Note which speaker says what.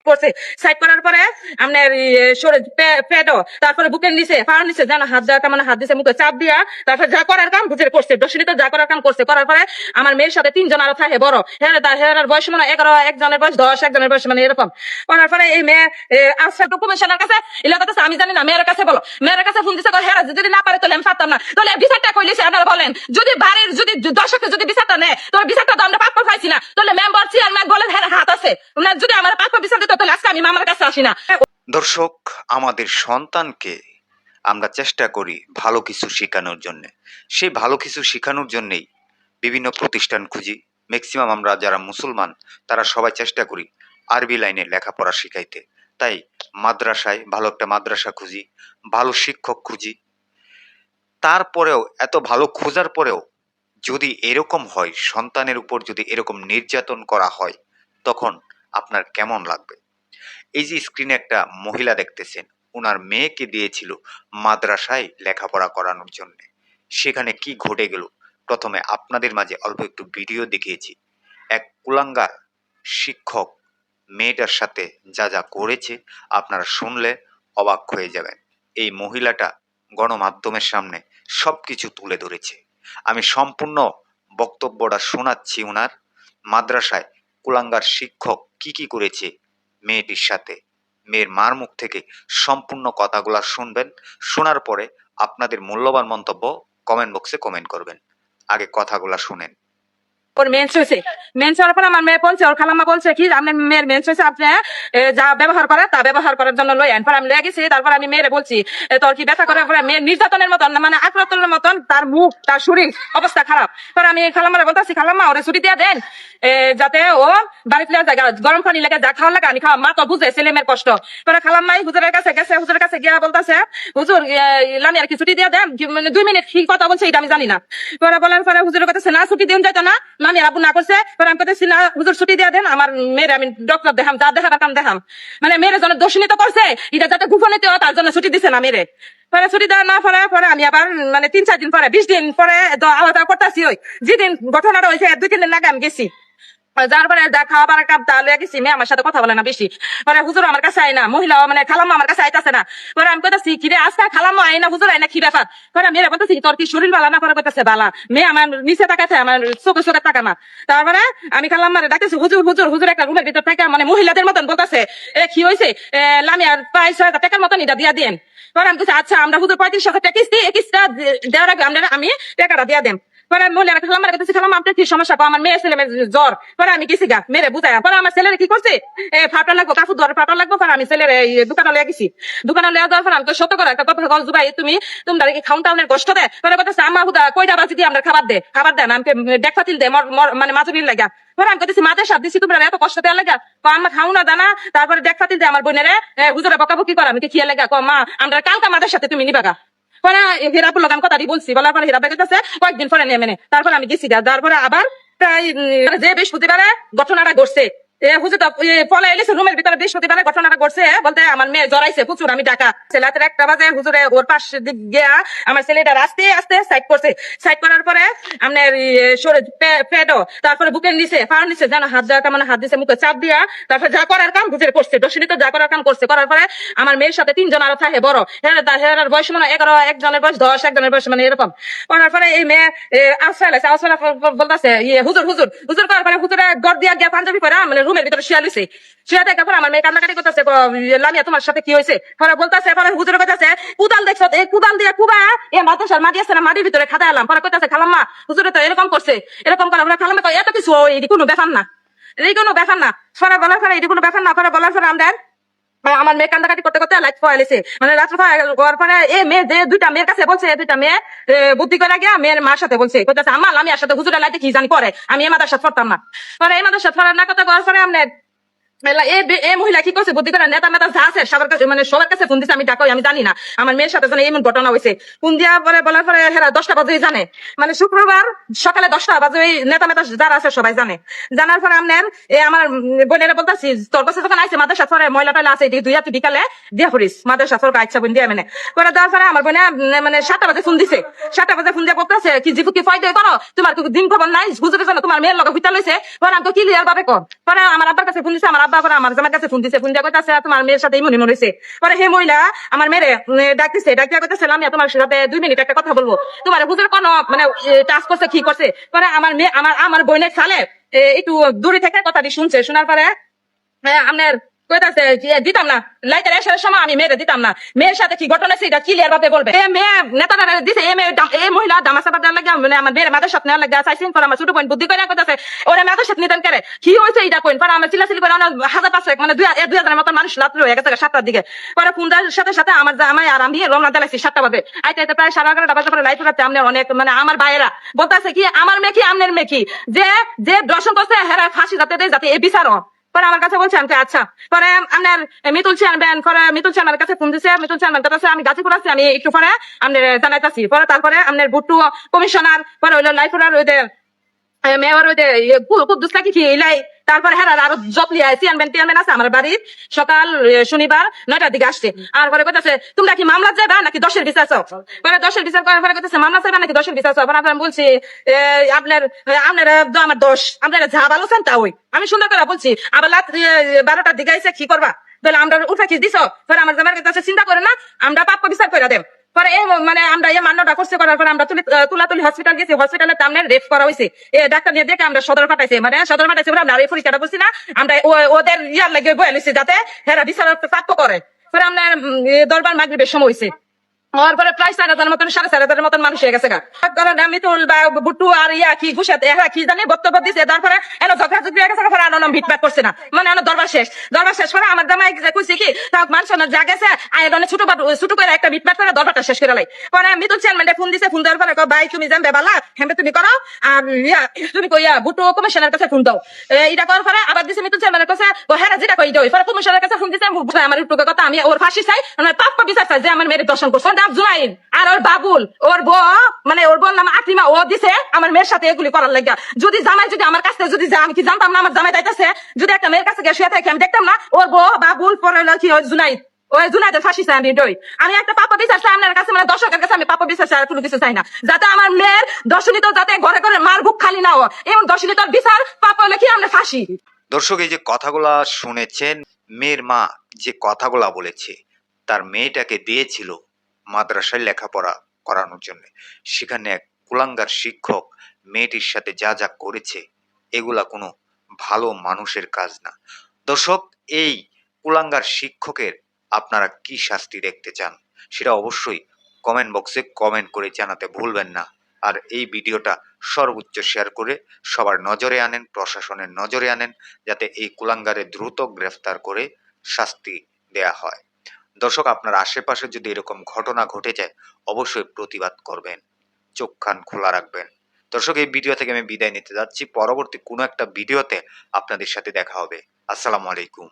Speaker 1: করছে। সাইড করার পরে আপনার পেটও, তারপরে বুকের নিচে পাড়ার নিচে যেন হাত দেওয়া মানে হাত দিছে মুখে চাপ দিয়া, তারপরে যা করার কাম বুঝে করছে, দর্শনীতে যা করার কাম করছে। করার পরে আমার মেয়ের সাথে 3 জন আরো থাকে বড়, হেরার বয়স মানে 11, একজনের বয়স 10, একজনের বয়স মানে এরকম। করার পরে এই মেয়ে আসছে কমিশনের কাছে, এলাকা কাছে আমি জানি না, মেয়ের কাছে বলো, মেয়ের কাছে ফোন দিছে, হেরা যদি না পারে তাহলে আমি পারতাম না, তাহলে বিচারটা কইলিছে আপনারা বলেন, যদি বাড়ির যদি দর্শককে যদি বিচারটা নেয়, তোমার বিচারটা তো আমরা প্রাপ্য পাইছি না, তাহলে মেম্বার চেয়ারম্যান বলেন হেরা হাত আছে, যদি আমার প্রাপ্য বিচার দিত তাহলে আজকে আমি মামার কাছে আসি না।
Speaker 2: দর্শক, আমাদের সন্তানকে আমরা চেষ্টা করি ভালো কিছু শেখানোর জন্য। সেই ভালো কিছু শেখানোর জন্যেই বিভিন্ন প্রতিষ্ঠান খুঁজি। ম্যাক্সিমাম আমরা যারা মুসলমান তারা সবাই চেষ্টা করি আরবি লাইনে লেখাপড়া শিখাইতে। তাই মাদ্রাসায় ভালো একটা মাদ্রাসা খুঁজি, ভালো শিক্ষক খুঁজি। তারপরেও এত ভালো খোঁজার পরেও যদি এরকম হয়, সন্তানের উপর যদি এরকম নির্যাতন করা হয়, তখন আপনার কেমন লাগবে? এই যে স্ক্রিনে একটা মহিলা দেখতেছেন, ওনার মেয়েকে দিয়েছিল মাদ্রাসায় লেখাপড়া করানোর জন্য। সেখানে কি ঘটে গেল প্রথমে আপনাদের মাঝে অল্প একটু ভিডিও দেখিয়েছি। এক কুলাঙ্গার শিক্ষক মেয়েটার সাথে যা যা করেছে আপনারা শুনলে অবাক হয়ে যাবেন। এই মহিলাটা গণমাধ্যমের সামনে সবকিছু তুলে ধরেছে। আমি সম্পূর্ণ বক্তব্যটা শোনাচ্ছি ওনার। মাদ্রাসায় কুলাঙ্গার শিক্ষক কি কি করেছে মেয়েটির সাথে, মেয়ের মার মুখ থেকে সম্পূর্ণ কথাগুলা শুনবেন। শোনার পরে আপনাদের মূল্যবান মন্তব্য কমেন্ট বক্সে কমেন্ট করবেন। আগে কথাগুলা শুনেন।
Speaker 1: ওর মেন্স হয়েছে, মেন্স হওয়ার পর আমার মেয়ে বলছে, ওর খালাম্মা বলছে কি আপনার মেয়ের মেন্স হয়েছে, আপনি যা ব্যবহার করে তা ব্যবহার করার জন্য লই আন। পর আমি লেগে গেছি, তারপর আমি মেয়েরে বলছি তোর কি ব্যথা করে? মেয়ের নির্যাতনের মতন মানে আক্রান্তনের মতন তার মুখ, তার শরীর অবস্থা খারাপ। পরে আমি খালাম্মারে বলতেছি, খালাম্মা ওরে ছুটি দিয়ে দেন, যাতে ও বাড়িতে যায়, গরম পানি লেগে যা খাওয়ার লাগে আমি খাওয়া, মা তো বুঝে ছেলে মেয়ের কষ্ট। পরে খালাম্মাই হুজুরের কাছে গেছে, হুজুরের কাছে গিয়া বলতেছে, হুজুর লামি আর কি ছুটি দিয়ে দেন, মানে 2 মিনিট কি কথা বলছে এটা আমি জানি না। পরে বলার পরে হুজুরের কাছে না ছুটি দিন যাইতো না, লামি আবু না করছে। পরে আমি কাছে না হুজুর ছুটি দিয়ে দেন, আমার মেয়ের আমি ডক্টর দেখাম, যা দেখার কাম দেখাম, মানে মেয়ের জন্য দোষণিত করছে, এটা যাতে গোপনীয়তা হয় তার জন্য ছুটি দিছে না মেরে। পরে ছুটি দেওয়া না পরে আমি আবার মানে 3-4 দিন পরে 20 দিন পরে আলাদা করতেছি। ওই যেদিন ঘটনাটা হয়েছে 2-3 দিন আগে আমি গেছি, যার পরে খাওয়া পারা কাপ তাহলে গেছি, মেয়ে আমার সাথে কথা বলে না বেশি। পরে হুজুর আমার কাছে আয় না, মহিলা মানে খালাম্মা আমার কাছে আইতাছে না। পরে আমি কইতাছি কিরে আজকে খালাম্মা আয় না, হুজুর আয় না, কি ব্যাপার? পরে মেয়েরা বলতেছি তোর কি শরীর বালা না? পরে কইতাছে বালা। মেয়ে আমার নিচে তাকাচ্ছে, আমার চোখে চোখে তাকা না। তারপরে আমি খালাম্মারে ডাকতেছি, হুজুর হুজুর হুজুর একটা রুমের ভিতর থেকে মানে মহিলাদের মতন বলতেছে কি হয়েছে, লামি আর প্রায় 6,000 টাকার মতন এটা দিয়া দেন। পরে আমি বলছি আচ্ছা আমরা হুজুর 35,000 টাকা কিস্তি, এই কিস্তিটা দেওয়ার আগে আমি টাকাটা দিয়া দেন। পরে মহিলারা খালাম্মার কাছে, খালাম্মা আপনার কি সমস্যা? আমার মেয়ে ছেলে জ্বর। পরে আমি গেছি গা মেরে বুঝাই। পরে আমার ছেলের কি করছে, ফাটা লাগবো, কাপড় ধরে ফাটা লাগবো। পরে আমি ছেলের দোকানে লিয়ে গেছি, দোকানে লিয়ে যাওয়ার পর আমি তো সত্য করে একটা কথা বল, ভাই তুমি তোমরা কি খাউন টাউনের কষ্ট দেয়? পরে কথা আমার হুদা কয়টা বাজি দিয়ে আমরা খাবার দেন, আমাকে ডেক ফাতিল দে মানে মাজুরির লাগা। পরে আমি কইতেছি মাঝে সাত দিচ্ছি তোমরা এত কষ্ট দেওয়ার লাগা? আমার খাও না দানা। তারপরে ডেক ফাতিল দে আমার বোনেরে, হুজুরে বকাবকি করে আমি খেয়ে লাগা, মা আমরা কালকা মাদের সাথে তুমি নিবাগা। পরে হিরাপুর লোক আমি কথাটি বলছি, বলার পরে হিরাবের কাছে কয়েকদিন পরে নিয়ে মেনে, তারপরে আমি গেছি। তারপরে আবার প্রায় যে বৃহস্পতিবারে ঘটনাটা ঘটছে, হুজুর ফলে এলেছে রুমের ভিতরে, বৃহস্পতিবারে ঘটনাটা ঘটছে বলতে আমার মেয়ে জড়াইছে প্রচুর, আমি ডাকা রাতের 1টা বাজে হুজুরে ওর পাশ দিক গিয়া আমার ছেলেটা আস্তে আস্তে সাইড করছে। সাইড করার পরে আপনার পেটও, তারপরে বুকের নিচে পাড়ার নিচে যেন হাত দেওয়া মানে হাত দিছে মুখে চাপ দিয়া, তারপরে যা করার কাম বুঝে করছে, দর্শনীতে যা করার কাম করছে। করার পরে আমার মেয়ের সাথে 3 জন আরো থাকে বড়, হেরার বয়স মানে 11, একজনের বয়স 10, একজনের বয়স মানে এরকম। করার পরে এই মেয়ে আওয়াজ বলতেছে হুজুর হুজুর হুজুর করার পরে হুজুরে গড় দিয়া গিয়া পাঞ্জাবি পরে মানে রুমের ভিতরে শুয়ে লইছে। শুয়ে দেখার পর আমার মেয়ে কান্নাকাটি করতেছে, লামিয়া তোমার সাথে কি হয়েছে? পরে বলতেছে, পরে হুজুরের কাছে কুদাল দেখছো, এই কুদাল দিয়ে কুবা মাদ্রাসার মাটি আছে না, মাটির ভিতরে খাতা এলাম। পরে কইতাছে খালাম্মা হুজুরে তো এরকম করছে, এরকম করার পরে খালাম্মা এত কিছু এটি কোনো ব্যাপার না, এই কোনো ব্যাপার না। পরে বলার পরে এটি কোনো ব্যাপার না। পরে বলার পরে আমাদের আমার মেয়ে কান্দাকাটি করতে করতে লাইট ফয়েলেছে, মানে রাত্রে হওয়ার পরে এই মেয়ে যে 2টা মেয়ের কাছে বলছে, 2টা মেয়ে বুদ্ধি করে গিয়া মেয়ের মার সাথে বলছে, কইতাছে আমার আমি আর সাথে হুজুরের লাইটে কি জানি করে, আমি এই মাদার সাথে পড়তাম না। পরে এই মাদার সাথে পড়ার না কথা করার পরে আমরা এই মহিলা কি করছে বুদ্ধি করে নেতা মেতা যা আছে সবার কাছে মানে সবার কাছে ফোন দিচ্ছে, আমি ডাকই আমি জানি না। আমার মেয়ের সাথে যেন এমন ঘটনা হয়েছে, ফোন দিয়া পরে বলার পরে হেরা 10টা বাজে জানে, মানে শুক্রবার সকালে 10টা বাজে ওই নেতা মেতা যারা আছে সবাই জানে। জানার পরে আপনার আমার বোনেরা বলতেছি তোর কাছে যখন আইসে মাদের সাথে মহিলা টয়লা আছে দুই হাতে বিকালে দিয়া পড়িস মাদের সাথে আচ্ছা বোন দিয়া মানে করে দেওয়ার পরে আমার বোনে মানে 7টা বাজে ফোন দিছে। 7টা বাজে ফোন দিয়ে বলতেছে কি জীবু কি ফায়দা করো, তোমার দিন খবর নাই, হুজুরের জন্য তোমার মেয়ের লগে হইতা লইছে। পরে আমি তো কি লিয়ার ভাবে কর। পরে আমার আব্বার কাছে ফোন দিছে, আমার আব্বা করে আমার জামার কাছে ফোন দিছে, ফোন দিয়ে কইতাছে তোমার মেয়ের সাথে ইমন ইমন হইছে। পরে হে মহিলা আমার মেয়েরে ডাকতেছে, ডাকিয়া কইতাছে আমি তোমার সাথে 2 মিনিট একটা কথা বলবো। তোমার হুজুর কোন মানে টাচ করছে কি করছে। পরে আমার মেয়ে আমার বোনের সালে একটু দূরে থেকে কথাটি শুনছে, শোনার পরে আপনার কইতাছে দিতাম না, লাইটের আসার সময় আমি মেয়েরে দিতাম না। মেয়ের সাথে কি ঘটনা আছে এটা ক্লিয়ার ভাবে বলবে। মেয়ে নেতারা দিছে, এই মহিলা দামাসা বাজার লাগে মানে আমার মেয়ের মাদের সাথে নেওয়ার লাগে চাইছেন। পরে আমার ছোট বোন বুদ্ধি করে কইতাছে ওরা মাদের সাথে নিতেন করে কি হয়েছে এটা কইন। পরে আমার চিলাচিলি করে 1000 মানে 2000 মতন মানুষ রাত্রে হয়ে গেছে 7টার দিকে। পরে ফোন দেওয়ার সাথে সাথে আমার জামাই আর আমি রওনা দিলাইছি 7টা বাজে। আইতে প্রায় 11:30 বাজে। পরে লাইট রাখতে আমনে অনেক মানে আমার ভাইয়েরা বলতাছে কি আমার মেয়ে কি আমনের মেয়ে কি যে যে দর্শন করছে হেরা ফাঁসি যাতে দেয়, যাতে এই বিচারও। পরে আমার কাছে বলছে আমি আচ্ছা। পরে আপনার মিতুল চেয়ারম্যান পরে মিতুল চেয়ারম্যানের কাছে ফোন দিছে, মিতুল চেয়ারম্যান কাছে আমি গাছিপুর আছি, আমি একটু পরে আপনার জানাইতাছি। পরে তারপরে আপনার ভুট্টু কমিশনার পরে হইলো লাইফুরার ওই মেয়র ওই কুদ্দুস নাকি কি এলাই। তারপরে হ্যাঁ আরো জপলি চেয়ারম্যান আছে আমার বাড়ির। সকাল শনিবার 9টার দিকে আসছে। আর পরে কইতাছে তোমরা কি মামলা যাবা নাকি 10-এর বিচার চাও। পরে 10-এর বিচার করার পরে কইতাছে মামলা চাইবা নাকি 10-এর বিচার চাও। পরে আমি বলছি আপনার আমার 10 আপনারা যা ভালো চান তা ওই। আমি সুন্দর করে বলছি। আবার রাত 12টার দিকে আইসে কি করবা তাহলে আমরা উঠা কি দিছ। পরে আমার জামাইয়ের কাছে চিন্তা করে না আমরা প্রাপ্য বিচার করে দেব। পরে মানে আমরা মান্যটা করছে, করার পরে আমরা তুলাতুলি হসপিটাল গেছি। হসপিটালের সামনে রেফ করা হয়েছে। ডাক্তার নিয়ে দেখে আমরা সদর পাঠাইছে, মানে সদর পাঠাইছে আমরা রেফারিটা করছি না, আমরা ওদের ইয়ার লাগে বয়ে নিছি যাতে হেরা বিচার প্রাপ্য করে। পরে আমরা দরবার মাগরিবের সময় হয়েছে। হওয়ার পরে প্রায় 4,000 মতন 4,500 মতন মানুষ হয়ে গেছে গা। মিতুল বা ভুট্টু আর কি ঘুষাতে কি জানি বক্তব্য দিছে। তারপরে ঝগড়াঝগড়ি হয়ে গেছে। পরে আনন্দ ভিটপাট করছে না, মানে দরবার শেষ। দরবার শেষ করে আমার জামাই কইছে কি মানুষ যা গেছে ছোট করে একটা ভিটপাট করে দরবারটা শেষ করে লাই। পরে মিতুল চেয়ারম্যান ফোন দিছে, ফোন দেওয়ার পরে ভাই তুমি জানবে বালা হ্যাঁ তুমি করো আর তুমি কইয়া ভুট্টু কমিশনের কাছে ফোন দাও। এটা করার পরে আবার দিছে মিতুল চেয়ারম্যানের কাছে হ্যাঁ যেটা কই দাও। পরে কমিশনের কাছে ফোন দিছে আমার একটু কথা আমি ওর ফাঁসি চাই, মানে প্রাপ্য বিচার চাই যে আমার মেয়ের দর্শন করছে। জুনাইন আর ওর বাবুল ওর মানে ওর বোন নাম আকলিমা, ও দিছে আমার মেয়ের সাথে এগুলি করার লাগে। যদি জামাই যদি আমার কাছে যদি আমি কি জানতাম না আমার জামাই দাইতেছে, যদি একটা মেয়ের কাছে শুয়ে থাকে আমি দেখতাম না ওর বাবুল পরে কি জুনাইদ ওই জুনাইদের ফাঁসি চাই আমি একটা পাপা বিচার চাই আপনার কাছে, মানে দর্শকের কাছে আমি পাপা বিচার চাই, কোনো কিছু চাই না। যাতে আমার মেয়ের দর্শনিত যাতে ঘরে ঘরে মার বুক খালি না হয়, এবং দর্শনিতর বিচার পাপা হলে কি আমরা ফাঁসি।
Speaker 2: দর্শক এই যে কথাগুলা শুনেছেন, মেয়ের মা যে কথাগুলা বলেছে তার মেয়েটাকে দিয়েছিল মাদ্রাসায় লেখাপড়া করানোর জন্য। সেখানে এক কুলাঙ্গার শিক্ষক মেয়েটির সাথে যা যা করেছে এগুলা কোনো ভালো মানুষের কাজ না। দর্শক এই কুলাঙ্গার শিক্ষকের আপনারা কি শাস্তি দেখতে চান সেটা অবশ্যই কমেন্ট বক্সে কমেন্ট করে জানাতে ভুলবেন না। আর এই ভিডিওটা সর্বোচ্চ শেয়ার করে সবার নজরে আনেন, প্রশাসনের নজরে আনেন, যাতে এই কুলাঙ্গারে দ্রুত গ্রেফতার করে শাস্তি দেয়া হয়। দর্শক আপনার আশেপাশে যদি এরকম ঘটনা ঘটে যায় অবশ্যই প্রতিবাদ করবেন, চোখ কান খোলা রাখবেন। দর্শক এই ভিডিও থেকে আমি বিদায় নিতে যাচ্ছি। পরবর্তী কোনো একটা ভিডিওতে আপনাদের সাথে দেখা হবে। আসসালামু আলাইকুম।